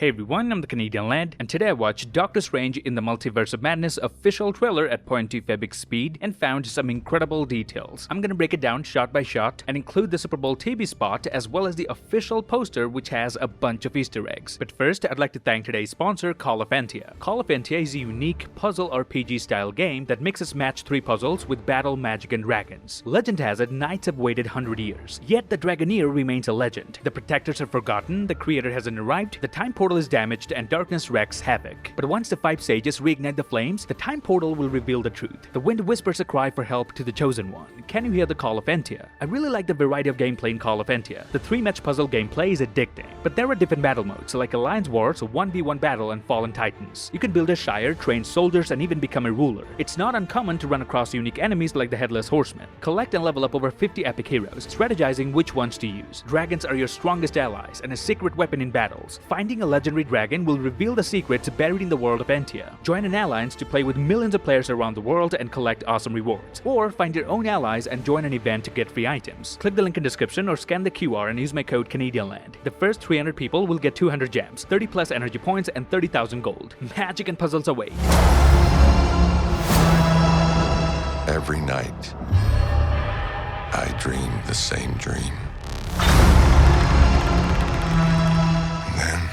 Hey everyone, I'm the Canadian Lad, and today I watched Doctor Strange in the Multiverse of Madness official trailer at 0.25x speed and found some incredible details. I'm gonna break it down shot by shot and include the Super Bowl TV spot as well as the official poster which has a bunch of Easter eggs. But first, I'd like to thank today's sponsor, Call of Entia. Call of Entia is a unique puzzle RPG style game that mixes match 3 puzzles with battle, magic, and dragons. Legend has it, knights have waited 100 years, yet the Dragoneer remains a legend. The protectors are forgotten, the creator hasn't arrived, the time portal is damaged, and darkness wreaks havoc. But once the 5 sages reignite the flames, the time portal will reveal the truth. The wind whispers a cry for help to the chosen one. Can you hear the Call of Entia? I really like the variety of gameplay in Call of Entia. The 3-match puzzle gameplay is addicting, but there are different battle modes like Alliance Wars, 1v1 battle, and Fallen Titans. You can build a shire, train soldiers, and even become a ruler. It's not uncommon to run across unique enemies like the Headless Horseman. Collect and level up over 50 epic heroes, strategizing which ones to use. Dragons are your strongest allies and a secret weapon in battles. Finding a legendary dragon will reveal the secrets buried in the world of Entia. Join an alliance to play with millions of players around the world and collect awesome rewards. Or find your own allies and join an event to get free items. Click the link in the description or scan the QR and use my code CanadianLand. The first 300 people will get 200 gems, 30 plus energy points, and 30,000 gold. Magic and puzzles await. Every night, I dream the same dream. And then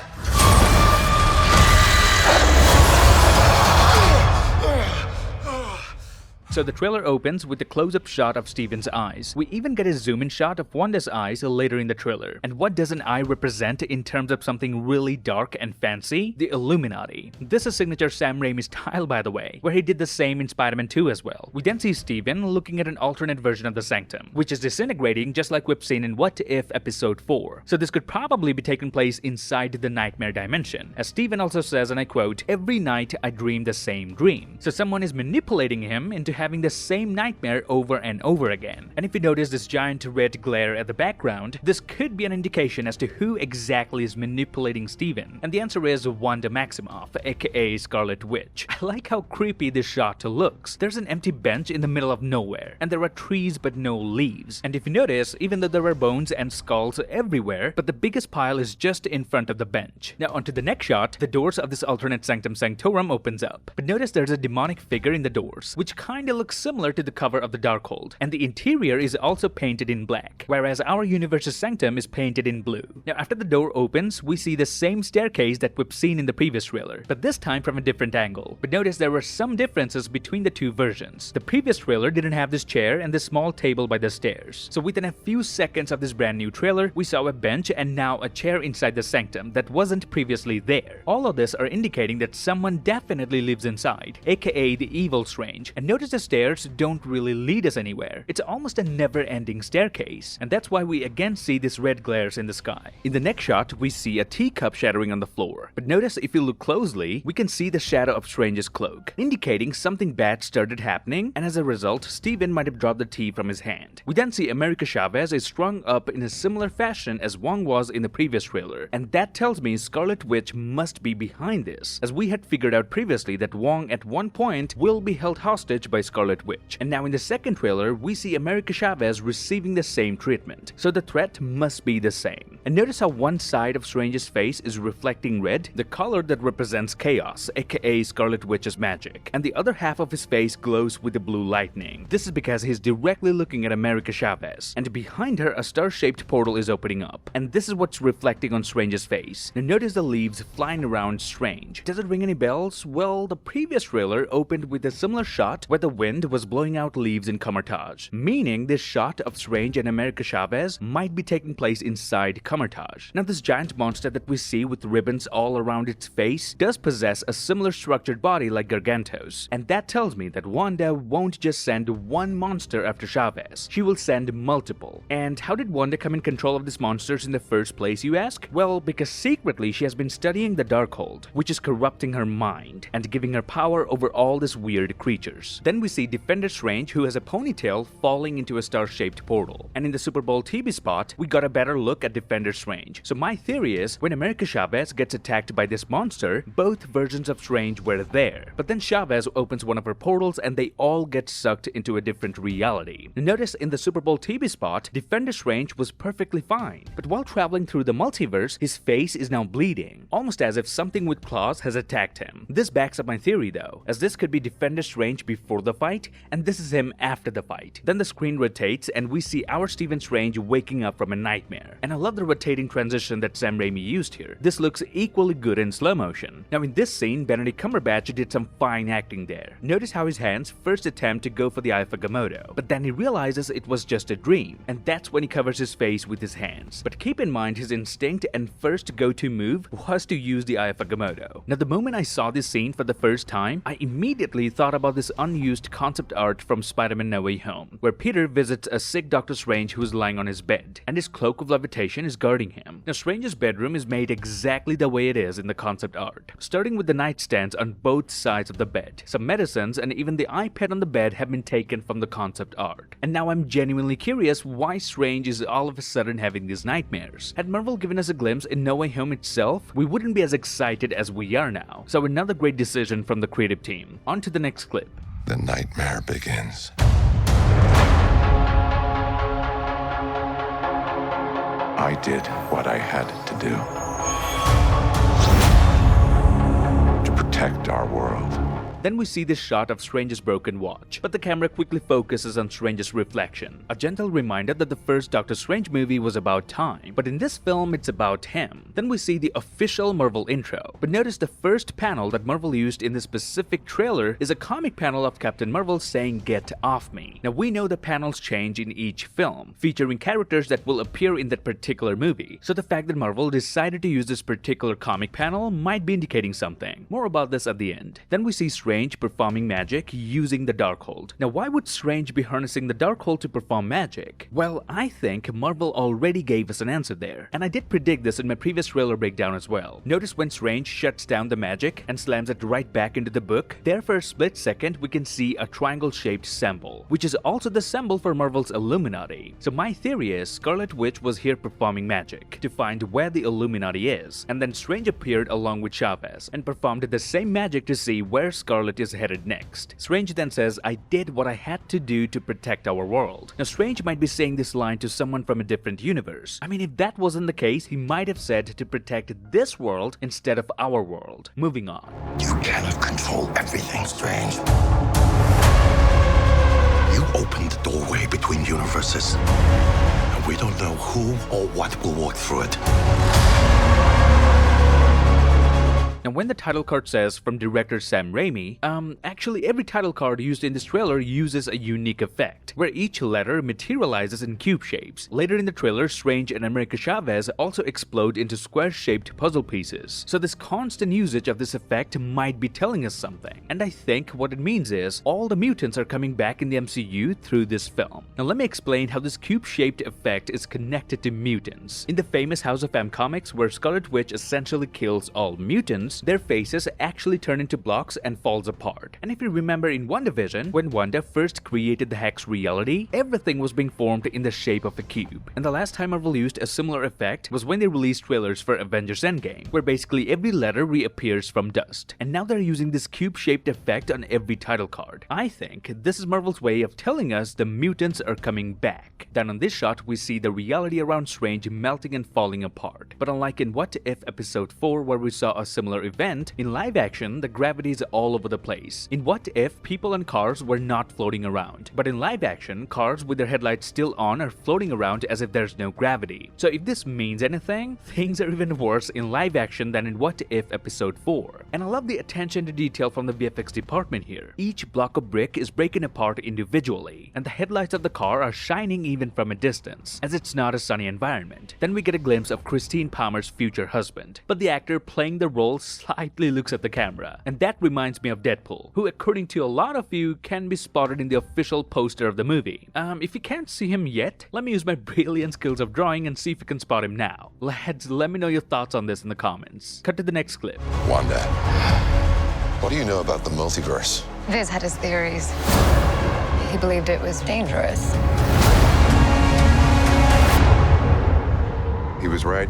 So the trailer opens with a close-up shot of Steven's eyes. We even get a zoom-in shot of Wanda's eyes later in the trailer. And what does an eye represent in terms of something really dark and fancy? The Illuminati. This is signature Sam Raimi style, by the way, where he did the same in Spider-Man 2 as well. We then see Steven looking at an alternate version of the Sanctum, which is disintegrating just like we've seen in What If Episode 4. So this could probably be taking place inside the nightmare dimension. As Steven also says, and I quote, "Every night I dream the same dream." So someone is manipulating him into having the same nightmare over and over again. And if you notice this giant red glare at the background, this could be an indication as to who exactly is manipulating Steven. And the answer is Wanda Maximoff, aka Scarlet Witch. I like how creepy this shot looks. There's an empty bench in the middle of nowhere, and there are trees but no leaves. And if you notice, even though there are bones and skulls everywhere, but the biggest pile is just in front of the bench. Now onto the next shot, the doors of this alternate Sanctum Sanctorum opens up. But notice there's a demonic figure in the doors, which kinda looks similar to the cover of the Darkhold, and the interior is also painted in black, whereas our universe's Sanctum is painted in blue. Now after the door opens, we see the same staircase that we've seen in the previous trailer, but this time from a different angle. But notice there were some differences between the two versions. The previous trailer didn't have this chair and this small table by the stairs. So within a few seconds of this brand new trailer, we saw a bench and now a chair inside the Sanctum that wasn't previously there. All of this are indicating that someone definitely lives inside, aka the evil Strange. And notice the stairs don't really lead us anywhere. It's almost a never-ending staircase, and that's why we again see this red glares in the sky. In the next shot, we see a teacup shattering on the floor. But notice if you look closely, we can see the shadow of Strange's cloak, indicating something bad started happening, and as a result, Steven might have dropped the tea from his hand. We then see America Chavez is strung up in a similar fashion as Wong was in the previous trailer, and that tells me Scarlet Witch must be behind this, as we had figured out previously that Wong at one point will be held hostage by Scarlet Witch. And now in the second trailer, we see America Chavez receiving the same treatment. So the threat must be the same. And notice how one side of Strange's face is reflecting red, the color that represents chaos, aka Scarlet Witch's magic. And the other half of his face glows with the blue lightning. This is because he's directly looking at America Chavez. And behind her, a star-shaped portal is opening up. And this is what's reflecting on Strange's face. Now notice the leaves flying around Strange. Does it ring any bells? Well, the previous trailer opened with a similar shot where the wind was blowing out leaves in Camartage, meaning this shot of Strange and America Chavez might be taking place inside Camartage. Now this giant monster that we see with ribbons all around its face does possess a similar structured body like Gargantos, and that tells me that Wanda won't just send one monster after Chavez, she will send multiple. And how did Wanda come in control of these monsters in the first place, you ask? Well, because secretly she has been studying the Darkhold, which is corrupting her mind and giving her power over all these weird creatures. Then we see Defender Strange, who has a ponytail falling into a star-shaped portal. And in the Super Bowl TV spot, we got a better look at Defender Strange. So my theory is, when America Chavez gets attacked by this monster, both versions of Strange were there. But then Chavez opens one of her portals and they all get sucked into a different reality. Notice in the Super Bowl TV spot, Defender Strange was perfectly fine. But while traveling through the multiverse, his face is now bleeding, almost as if something with claws has attacked him. This backs up my theory though, as this could be Defender Strange before the fight, and this is him after the fight. Then the screen rotates and we see our Stephen Strange waking up from a nightmare. And I love the rotating transition that Sam Raimi used here. This looks equally good in slow motion. Now in this scene, Benedict Cumberbatch did some fine acting there. Notice how his hands first attempt to go for the eye of Agamotto, but then he realizes it was just a dream, and that's when he covers his face with his hands. But keep in mind, his instinct and first go-to move was to use the eye of Agamotto. Now the moment I saw this scene for the first time, I immediately thought about this unused concept art from Spider-Man No Way Home, where Peter visits a sick Doctor Strange who is lying on his bed, and his cloak of levitation is guarding him. Now Strange's bedroom is made exactly the way it is in the concept art, starting with the nightstands on both sides of the bed. Some medicines and even the iPad on the bed have been taken from the concept art. And now I'm genuinely curious why Strange is all of a sudden having these nightmares. Had Marvel given us a glimpse in No Way Home itself, we wouldn't be as excited as we are now. So another great decision from the creative team. On to the next clip. The nightmare begins. I did what I had to do to protect our world. Then we see this shot of Strange's broken watch, but the camera quickly focuses on Strange's reflection. A gentle reminder that the first Doctor Strange movie was about time, but in this film it's about him. Then we see the official Marvel intro, but notice the first panel that Marvel used in this specific trailer is a comic panel of Captain Marvel saying "Get off me." Now we know the panels change in each film, featuring characters that will appear in that particular movie, so the fact that Marvel decided to use this particular comic panel might be indicating something. More about this at the end. Then we see Strange performing magic using the Darkhold. Now why would Strange be harnessing the Darkhold to perform magic? Well, I think Marvel already gave us an answer there, and I did predict this in my previous trailer breakdown as well. Notice when Strange shuts down the magic and slams it right back into the book, there for a split second we can see a triangle-shaped symbol, which is also the symbol for Marvel's Illuminati. So my theory is Scarlet Witch was here performing magic to find where the Illuminati is, and then Strange appeared along with Chavez and performed the same magic to see where Scarlet is headed next. Strange then says, "I did what I had to do to protect our world." Now Strange might be saying this line to someone from a different universe. I mean, if that wasn't the case, he might have said to protect this world instead of our world. Moving on. You cannot control everything, Strange. You opened the doorway between universes, and we don't know who or what will walk through it. Now when the title card says from director Sam Raimi, actually every title card used in this trailer uses a unique effect, where each letter materializes in cube shapes. Later in the trailer, Strange and America Chavez also explode into square-shaped puzzle pieces. So this constant usage of this effect might be telling us something. And I think what it means is all the mutants are coming back in the MCU through this film. Now let me explain how this cube-shaped effect is connected to mutants. In the famous House of M comics, where Scarlet Witch essentially kills all mutants, their faces actually turn into blocks and falls apart. And if you remember in WandaVision, when Wanda first created the Hex reality, everything was being formed in the shape of a cube. And the last time Marvel used a similar effect was when they released trailers for Avengers Endgame, where basically every letter reappears from dust. And now they're using this cube-shaped effect on every title card. I think this is Marvel's way of telling us the mutants are coming back. Then on this shot, we see the reality around Strange melting and falling apart. But unlike in What If Episode 4, where we saw a similar event, in live action, the gravity is all over the place. In What If, people and cars were not floating around. But in live action, cars with their headlights still on are floating around as if there's no gravity. So if this means anything, things are even worse in live action than in What If Episode 4. And I love the attention to detail from the VFX department here. Each block of brick is breaking apart individually, and the headlights of the car are shining even from a distance, as it's not a sunny environment. Then we get a glimpse of Christine Palmer's future husband, but the actor playing the role slightly looks at the camera, and that reminds me of Deadpool, who according to a lot of you can be spotted in the official poster of the movie. If you can't see him yet, let me use my brilliant skills of drawing and see if you can spot him now. Lads, let me know your thoughts on this in the comments. Cut to the next clip. Wanda, what do you know about the multiverse? Viz had his theories. He believed it was dangerous. He was right.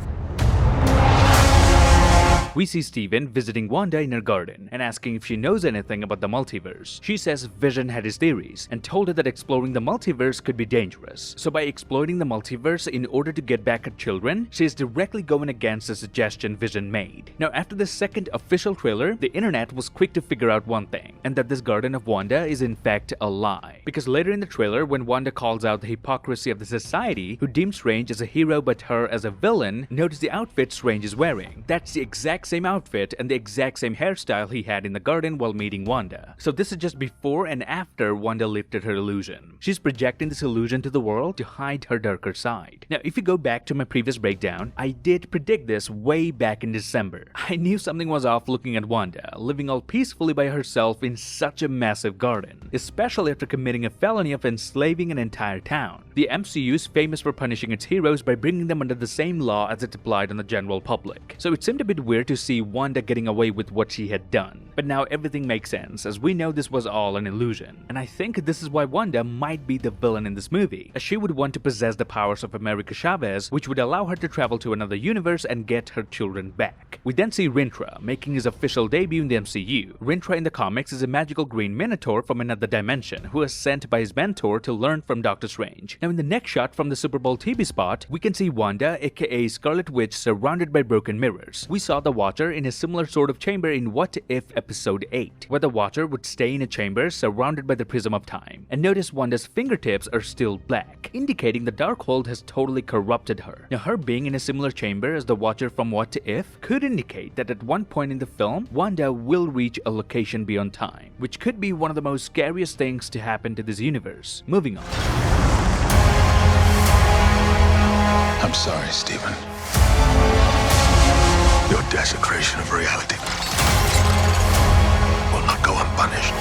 We see Steven visiting Wanda in her garden and asking if she knows anything about the multiverse. She says Vision had his theories and told her that exploring the multiverse could be dangerous. So by exploiting the multiverse in order to get back at children, she is directly going against the suggestion Vision made. Now after the second official trailer, the internet was quick to figure out one thing, and that this garden of Wanda is in fact a lie. Because later in the trailer, when Wanda calls out the hypocrisy of the society who deems Strange as a hero but her as a villain, notice the outfit Strange is wearing. That's the exact same outfit and the exact same hairstyle he had in the garden while meeting Wanda. So this is just before and after Wanda lifted her illusion. She's projecting this illusion to the world to hide her darker side. Now if you go back to my previous breakdown, I did predict this way back in December. I knew something was off looking at Wanda, living all peacefully by herself in such a massive garden, especially after committing a felony of enslaving an entire town. The MCU is famous for punishing its heroes by bringing them under the same law as it applied on the general public. So it seemed a bit weird to see Wanda getting away with what she had done. But now everything makes sense, as we know this was all an illusion. And I think this is why Wanda might be the villain in this movie, as she would want to possess the powers of America Chavez, which would allow her to travel to another universe and get her children back. We then see Rintrah making his official debut in the MCU. Rintrah in the comics is a magical green minotaur from another dimension, who is sent by his mentor to learn from Doctor Strange. Now in the next shot from the Super Bowl TV spot, we can see Wanda, aka Scarlet Witch, surrounded by broken mirrors. We saw the Watcher in a similar sort of chamber in What If Episode 8, where the Watcher would stay in a chamber surrounded by the prism of time. And notice Wanda's fingertips are still black, indicating the Darkhold has totally corrupted her. Now her being in a similar chamber as the Watcher from What If could indicate that at one point in the film, Wanda will reach a location beyond time, which could be one of the most scariest things to happen to this universe. Moving on. I'm sorry, Stephen. Your desecration of reality will not go unpunished.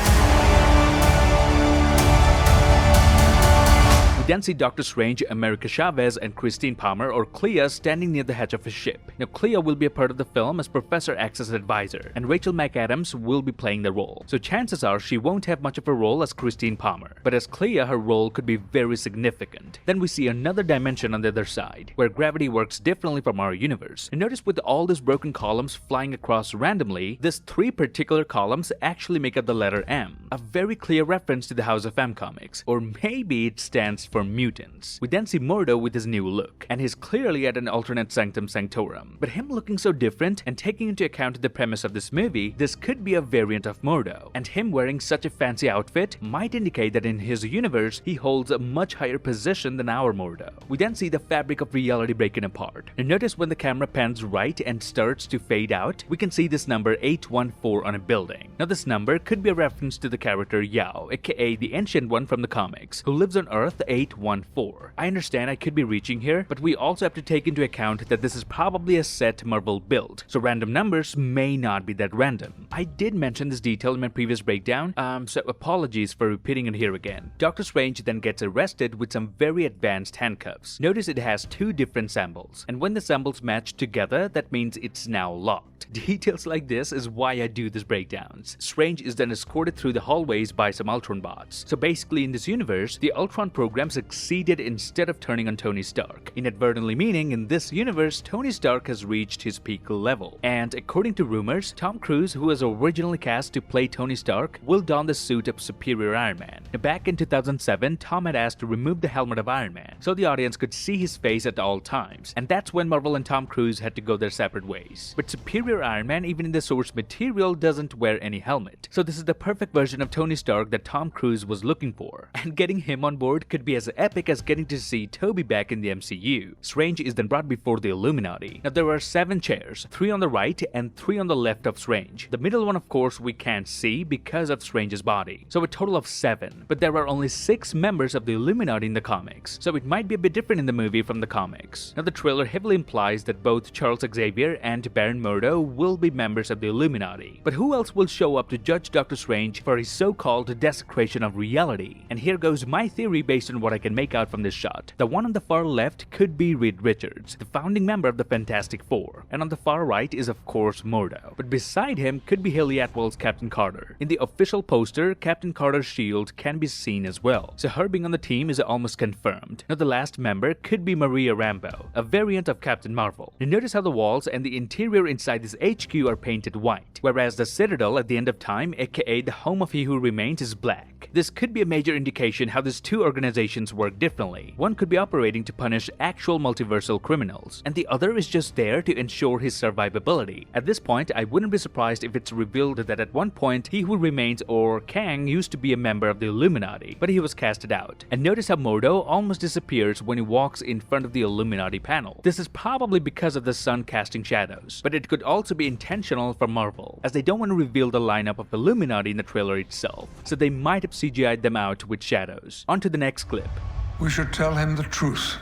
We then see Doctor Strange, America Chavez, and Christine Palmer or Clea standing near the hatch of a ship. Now Clea will be a part of the film as Professor X's advisor, and Rachel McAdams will be playing the role. So chances are she won't have much of a role as Christine Palmer, but as Clea her role could be very significant. Then we see another dimension on the other side, where gravity works differently from our universe. And notice with all these broken columns flying across randomly, these three particular columns actually make up the letter M, a very clear reference to the House of M comics, or maybe it stands for Mutants. We then see Mordo with his new look, and he's clearly at an alternate sanctum sanctorum. But him looking so different, and taking into account the premise of this movie, this could be a variant of Mordo, and him wearing such a fancy outfit might indicate that in his universe, he holds a much higher position than our Mordo. We then see the fabric of reality breaking apart, and notice when the camera pans right and starts to fade out, we can see this number 814 on a building. Now this number could be a reference to the character Yao, aka the Ancient One from the comics, who lives on Earth 814. I understand I could be reaching here, but we also have to take into account that this is probably a set Marvel build, so random numbers may not be that random. I did mention this detail in my previous breakdown, so apologies for repeating it here again. Doctor Strange then gets arrested with some very advanced handcuffs. Notice it has two different symbols, and when the symbols match together, that means it's now locked. Details like this is why I do these breakdowns. Strange is then escorted through the hallways by some Ultron bots. So basically in this universe, the Ultron program succeeded instead of turning on Tony Stark, inadvertently meaning in this universe, Tony Stark has reached his peak level. And according to rumors, Tom Cruise, who was originally cast to play Tony Stark, will don the suit of Superior Iron Man. Now, back in 2007, Tom had asked to remove the helmet of Iron Man, so the audience could see his face at all times, and that's when Marvel and Tom Cruise had to go their separate ways. But Superior Iron Man, even in the source material, doesn't wear any helmet, so this is the perfect version of Tony Stark that Tom Cruise was looking for, and getting him on board could be as epic as getting to see Toby back in the MCU. Strange is then brought before the Illuminati. Now there are 7 chairs, 3 on the right and 3 on the left of Strange. The middle one, of course, we can't see because of Strange's body, so a total of 7, but there are only 6 members of the Illuminati in the comics, so it might be a bit different in the movie from the comics. Now the trailer heavily implies that both Charles Xavier and Baron Mordo will be members of the Illuminati. But who else will show up to judge Doctor Strange for his so-called desecration of reality? And here goes my theory based on what I can make out from this shot. The one on the far left could be Reed Richards, the founding member of the Fantastic Four, and on the far right is of course Mordo. But beside him could be Haley Atwell's Captain Carter. In the official poster, Captain Carter's shield can be seen as well, so her being on the team is almost confirmed. Now the last member could be Maria Rambeau, a variant of Captain Marvel. Now notice how the walls and the interior inside this HQ are painted white, whereas the Citadel at the end of time, aka the home of He Who Remains, is black. This could be a major indication how these two organizations work differently. One could be operating to punish actual multiversal criminals, and the other is just there to ensure his survivability. At this point, I wouldn't be surprised if it's revealed that at one point He Who Remains, or Kang, used to be a member of the Illuminati, but he was casted out. And notice how Mordo almost disappears when he walks in front of the Illuminati panel. This is probably because of the sun casting shadows, but it could also be intentional for Marvel, as they don't want to reveal the lineup of Illuminati in the trailer itself, so they might have CGI'd them out with shadows. On to the next clip. We should tell him the truth.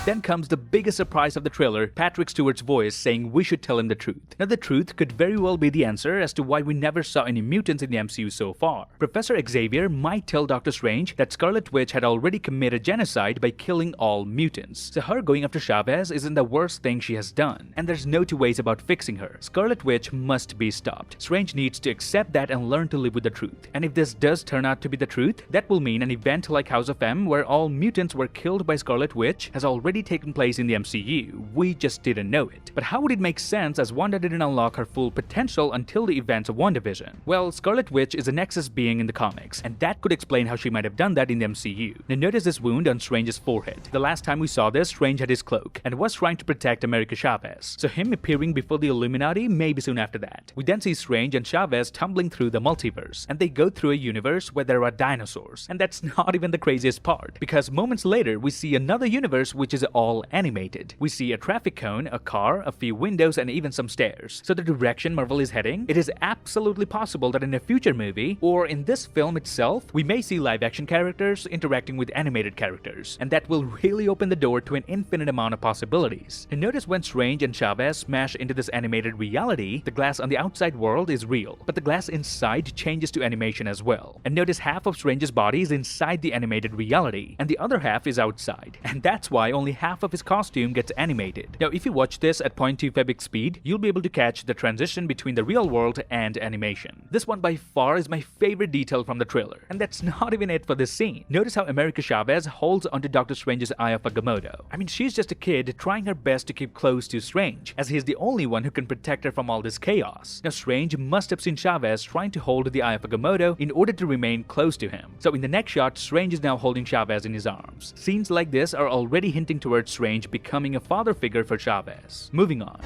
Then comes the biggest surprise of the trailer, Patrick Stewart's voice saying we should tell him the truth. Now the truth could very well be the answer as to why we never saw any mutants in the MCU so far. Professor Xavier might tell Doctor Strange that Scarlet Witch had already committed genocide by killing all mutants, so her going after Chavez isn't the worst thing she has done, and there's no two ways about fixing her. Scarlet Witch must be stopped. Strange needs to accept that and learn to live with the truth. And if this does turn out to be the truth, that will mean an event like House of M where all mutants were killed by Scarlet Witch has already taken place in the MCU, we just didn't know it. But how would it make sense as Wanda didn't unlock her full potential until the events of WandaVision? Well, Scarlet Witch is a Nexus being in the comics, and that could explain how she might have done that in the MCU. Now notice this wound on Strange's forehead. The last time we saw this, Strange had his cloak, and was trying to protect America Chavez, so him appearing before the Illuminati may be soon after that. We then see Strange and Chavez tumbling through the multiverse, and they go through a universe where there are dinosaurs. And that's not even the craziest part, because moments later we see another universe which is all animated. We see a traffic cone, a car, a few windows, and even some stairs. So the direction Marvel is heading, it is absolutely possible that in a future movie, or in this film itself, we may see live-action characters interacting with animated characters, and that will really open the door to an infinite amount of possibilities. And notice when Strange and Chavez smash into this animated reality, the glass on the outside world is real, but the glass inside changes to animation as well. And notice half of Strange's body is inside the animated reality, and the other half is outside. And that's why only half of his costume gets animated. Now, if you watch this at 0.2 Febic speed, you'll be able to catch the transition between the real world and animation. This one by far is my favorite detail from the trailer, and that's not even it for this scene. Notice how America Chavez holds onto Doctor Strange's Eye of Agamotto. I mean, she's just a kid trying her best to keep close to Strange, as he's the only one who can protect her from all this chaos. Now, Strange must have seen Chavez trying to hold the Eye of Agamotto in order to remain close to him. So in the next shot, Strange is now holding Chavez in his arms. Scenes like this are already hinting towards Strange becoming a father figure for Chavez. Moving on.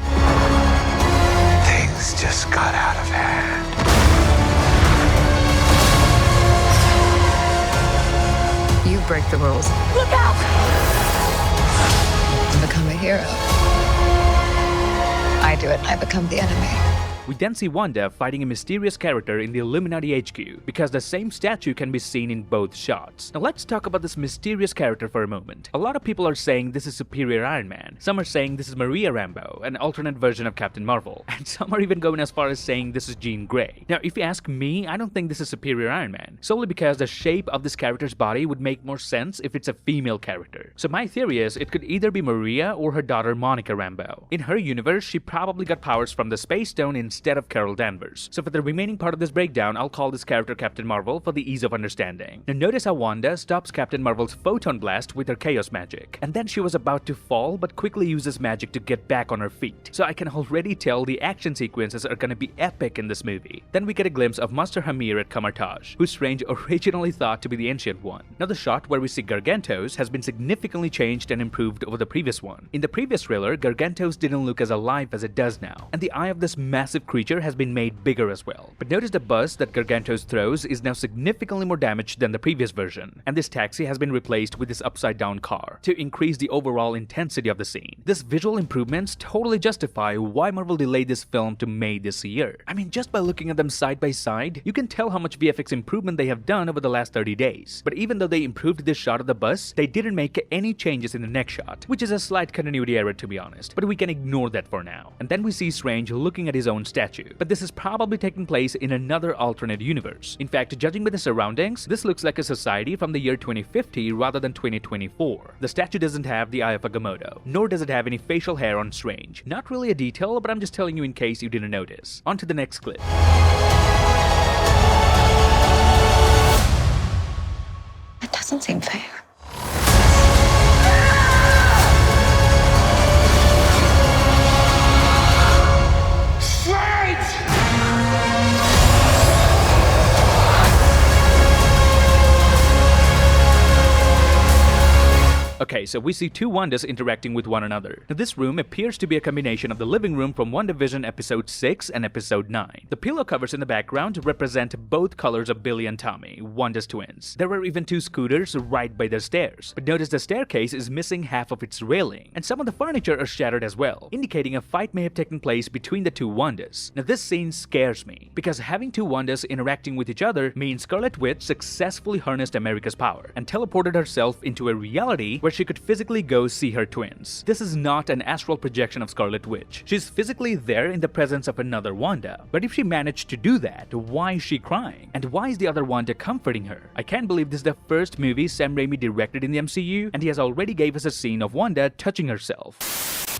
Things just got out of hand. You break the rules. Look out! You become a hero. I do it, I become the enemy. We then see Wanda fighting a mysterious character in the Illuminati HQ, because the same statue can be seen in both shots. Now let's talk about this mysterious character for a moment. A lot of people are saying this is Superior Iron Man, some are saying this is Maria Rambeau, an alternate version of Captain Marvel, and some are even going as far as saying this is Jean Grey. Now if you ask me, I don't think this is Superior Iron Man, solely because the shape of this character's body would make more sense if it's a female character. So my theory is it could either be Maria or her daughter Monica Rambeau. In her universe, she probably got powers from the Space Stone instead of Carol Danvers. So for the remaining part of this breakdown, I'll call this character Captain Marvel for the ease of understanding. Now notice how Wanda stops Captain Marvel's photon blast with her chaos magic, and then she was about to fall but quickly uses magic to get back on her feet. So I can already tell the action sequences are gonna be epic in this movie. Then we get a glimpse of Master Hamir at Kamartaj, who Strange originally thought to be the Ancient One. Now the shot where we see Gargantos has been significantly changed and improved over the previous one. In the previous trailer, Gargantos didn't look as alive as it does now, and the eye of this massive elusive creature has been made bigger as well. But notice the bus that Gargantos throws is now significantly more damaged than the previous version, and this taxi has been replaced with this upside-down car to increase the overall intensity of the scene. This visual improvements totally justify why Marvel delayed this film to May this year. I mean, just by looking at them side by side, you can tell how much VFX improvement they have done over the last 30 days. But even though they improved this shot of the bus, they didn't make any changes in the next shot, which is a slight continuity error to be honest, but we can ignore that for now. And then we see Strange looking at his own statue, but this is probably taking place in another alternate universe. In fact, judging by the surroundings, this looks like a society from the year 2050 rather than 2024. The statue doesn't have the eye of Agamotto, nor does it have any facial hair on Strange. Not really a detail, but I'm just telling you in case you didn't notice. On to the next clip. It doesn't seem fair. Okay, so we see two Wandas interacting with one another. Now, this room appears to be a combination of the living room from WandaVision Episode 6 and Episode 9. The pillow covers in the background represent both colors of Billy and Tommy, Wanda's twins. There were even two scooters right by the stairs, but notice the staircase is missing half of its railing, and some of the furniture are shattered as well, indicating a fight may have taken place between the two Wandas. Now, this scene scares me, because having two Wandas interacting with each other means Scarlet Witch successfully harnessed America's power and teleported herself into a reality where she could physically go see her twins. This is not an astral projection of Scarlet Witch. She's physically there in the presence of another Wanda. But if she managed to do that, why is she crying? And why is the other Wanda comforting her? I can't believe this is the first movie Sam Raimi directed in the MCU, and he has already gave us a scene of Wanda touching herself.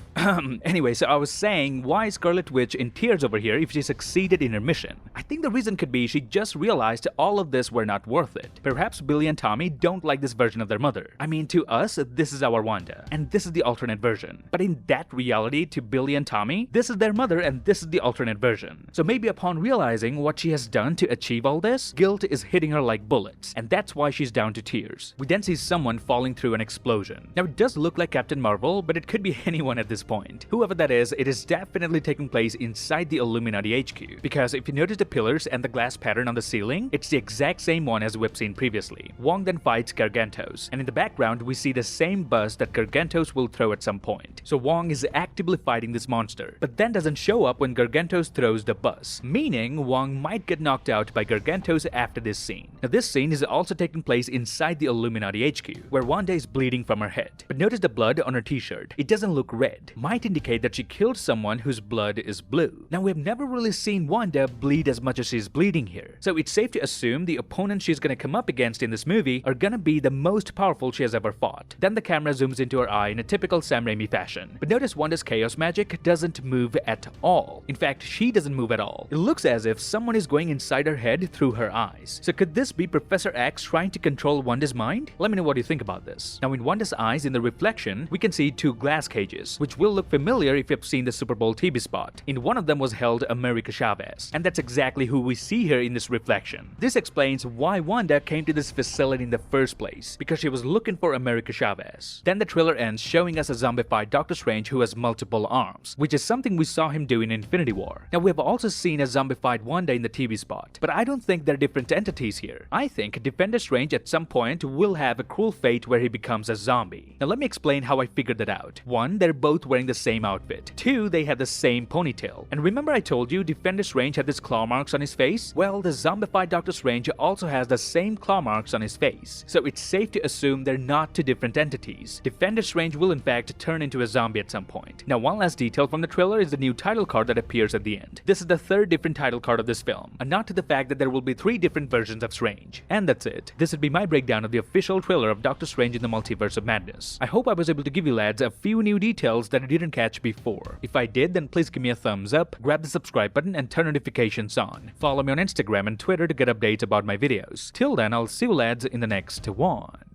Anyway, so I was saying, why is Scarlet Witch in tears over here if she succeeded in her mission? I think the reason could be she just realized all of this were not worth it. Perhaps Billy and Tommy don't like this version of their mother. I mean, to us, this is our Wanda, and this is the alternate version. But in that reality, to Billy and Tommy, this is their mother and this is the alternate version. So maybe upon realizing what she has done to achieve all this, guilt is hitting her like bullets, and that's why she's down to tears. We then see someone falling through an explosion. Now, it does look like Captain Marvel, but it could be anyone at this point. Whoever that is, it is definitely taking place inside the Illuminati HQ, because if you notice the pillars and the glass pattern on the ceiling, it's the exact same one as we've seen previously. Wong then fights Gargantos, and in the background we see the same bus that Gargantos will throw at some point. So Wong is actively fighting this monster, but then doesn't show up when Gargantos throws the bus, meaning Wong might get knocked out by Gargantos after this scene. Now, this scene is also taking place inside the Illuminati HQ, where Wanda is bleeding from her head. But notice the blood on her t-shirt. It doesn't look red. Might indicate that she killed someone whose blood is blue. Now, we've never really seen Wanda bleed as much as she's bleeding here, so it's safe to assume the opponents she's gonna come up against in this movie are gonna be the most powerful she has ever fought. Then the camera zooms into her eye in a typical Sam Raimi fashion. But notice Wanda's chaos magic doesn't move at all. In fact, she doesn't move at all. It looks as if someone is going inside her head through her eyes. So could this be Professor X trying to control Wanda's mind? Let me know what you think about this. Now, in Wanda's eyes in the reflection, we can see two glass cages, which will look familiar if you've seen the Super Bowl TV spot. In one of them was held America Chavez, and that's exactly who we see here in this reflection. This explains why Wanda came to this facility in the first place, because she was looking for America Chavez. Then the trailer ends showing us a zombified Doctor Strange who has multiple arms, which is something we saw him do in Infinity War. Now, we have also seen a zombified Wanda in the TV spot, but I don't think they're different entities here. I think Defender Strange at some point will have a cruel fate where he becomes a zombie. Now, let me explain how I figured that out. 1, they're both wearing the same outfit. 2, they have the same ponytail. And remember I told you Defender Strange had these claw marks on his face? Well, the zombified Doctor Strange also has the same claw marks on his face. So it's safe to assume they're not two different entities. Defender Strange will in fact turn into a zombie at some point. Now, one last detail from the trailer is the new title card that appears at the end. This is the third different title card of this film, and not to the fact that there will be 3 different versions of Strange. And that's it. This would be my breakdown of the official trailer of Doctor Strange in the Multiverse of Madness. I hope I was able to give you lads a few new details that I didn't catch before. If I did, then please give me a thumbs up, grab the subscribe button, and turn notifications on. Follow me on Instagram and Twitter to get updates about my videos. Till then, I'll see you lads in the next one.